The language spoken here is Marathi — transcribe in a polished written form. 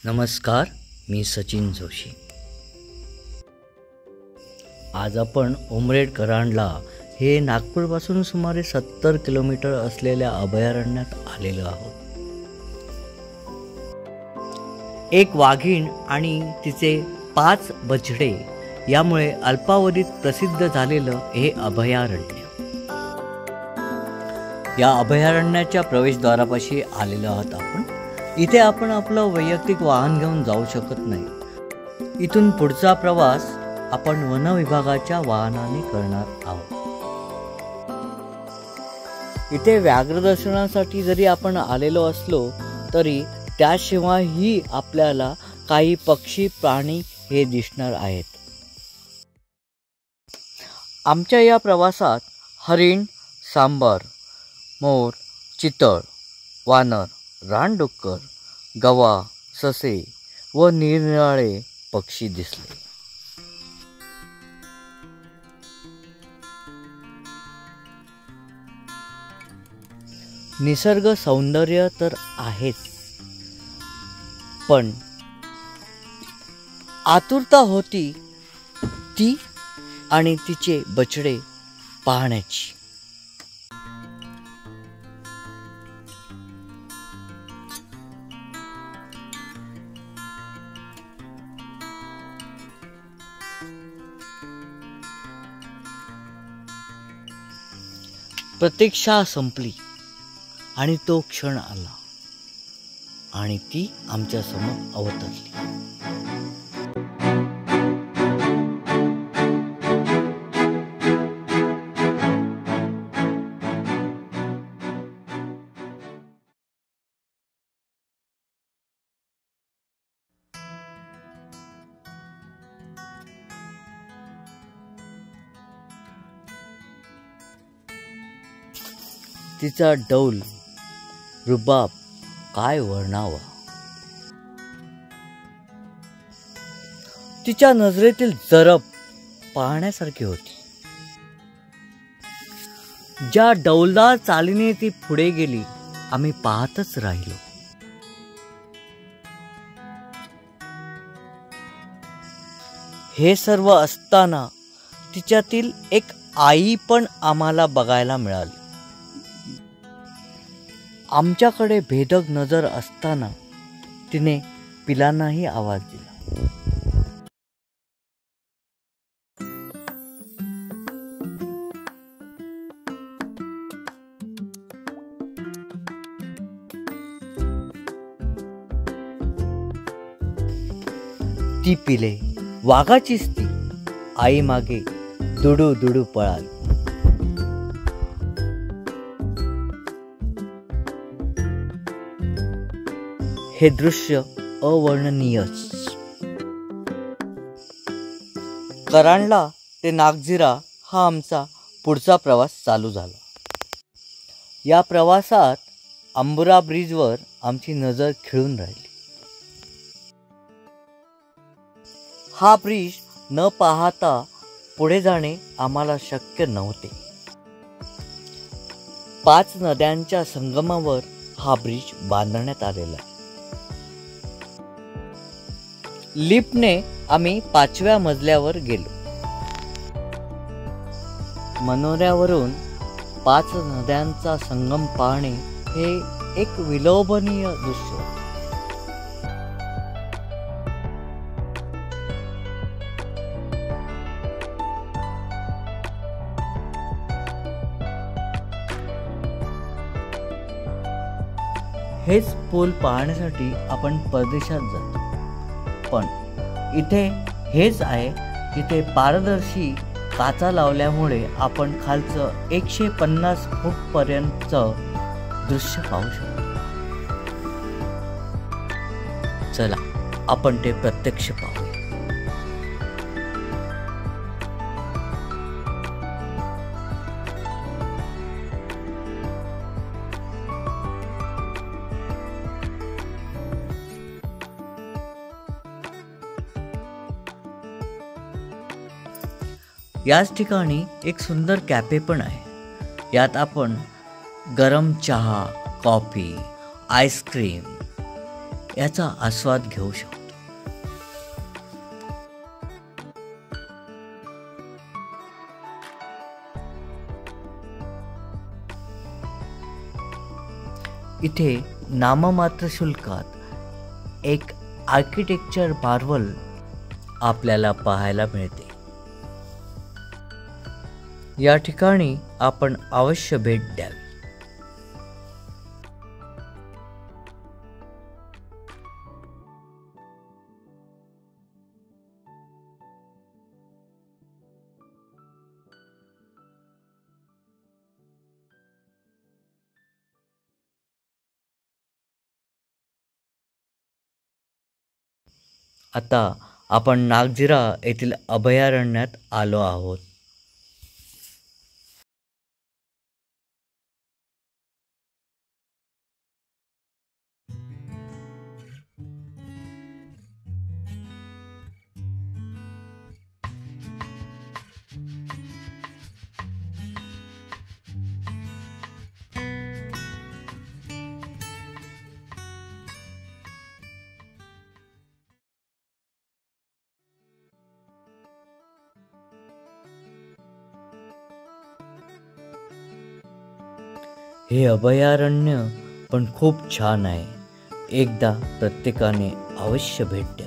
नमस्कार, मी सचिन जोशी। आज आपण उमरेड करांडला हे नागपूरपासून सुमारे 70 किलोमीटर असलेल्या अभयारण्यात आलेलो आहोत। एक वाघीण आणि तिचे 5 बछडे यामुळे अल्पावधीत प्रसिद्ध झालेलं हे अभयारण्य। या अभयारण्याच्या प्रवेशद्वारापाशी आलेलो आहोत आपण। इथे आपण आपलं वैयक्तिक वाहन घेऊन जाऊ शकत नाही। इथून पुढचा प्रवास आपण वन विभागाच्या वाहनाने करणार आहोत। इथे व्याघ्र दर्शनासाठी जरी आपण आलेलो असलो तरी त्याशिवायही आपल्याला काही पक्षी प्राणी हे दिसणार आहेत। आमच्या या प्रवासात हरिण, सांबर, मोर, चितळ, वानर, रानडुक्कर, गवा, ससे व निरनिराळे पक्षी दिसले। निसर्ग सौंदर्य तर आहेच, पण आतुरता होती ती आणि तिचे बछडे पाहण्याची। प्रतीक्षा संपली आणि तो क्षण आला आणि ती आमच्या समोर अवतरली। तिचा डौल रुबाब काय वर्णावा। तिच्या नजरेतील जरब पाहण्यासारखी होती। ज्या डौलदार चालीने ती पुढे गेली, आम्ही पाहतच राहिलो। हे सर्व असताना तिच्यातील एक आई पण आम्हाला बघायला मिळाली। आमच्याकडे भेदक नजर असताना तिने पिलांनाही आवाज दिला। ती पिले वाघाचीच ती आई मागे दुडू दुडू पळाली। हे दृश्य अवर्णनीयच। करांडला ते नागझिरा हा आमचा पुढचा प्रवास चालू झाला। या प्रवासात अंबुरा ब्रिजवर आमची नजर खिळून राहिली। हा ब्रिज न पाहता पुढे जाणे आम्हाला शक्य नव्हते। 5 नद्यांच्या संगमावर हा ब्रिज बांधण्यात आलेला आहे। लिफ्टने आम्ही 5व्या मजल्यावर गेलो। मनोऱ्यावरून 5 नद्यांचा संगम पाहणे हे एक विलोभनीय दृश्य होते। हेच पूल पाहण्यासाठी आपण परदेशात जातो, पण इथे हेच आहे, तिथे पारदर्शी काचा लावल्यामुळे आपण खालचं 150 फूट पर्यंतचं दृश्य पाहू शकतो। चला आपण ते प्रत्यक्ष पाहू। याच ठिकाणी एक सुंदर कॅफे पण आहे। यात आपण गरम चहा, कॉफी, आईस्क्रीम याचा आस्वाद घेऊ शकतो. इथे नाममात्र शुल्कात एक आर्किटेक्चर मार्वल आपल्याला पाहायला मिळते. या ठिकाणी आपण अवश्य भेट द्यावी. आता आपण नागझिरा येथील अभयारण्यात आलो आहोत. हे अभयारण्य पण खूप छान आहे. एकदा प्रत्येकाने अवश्य भेट द्या.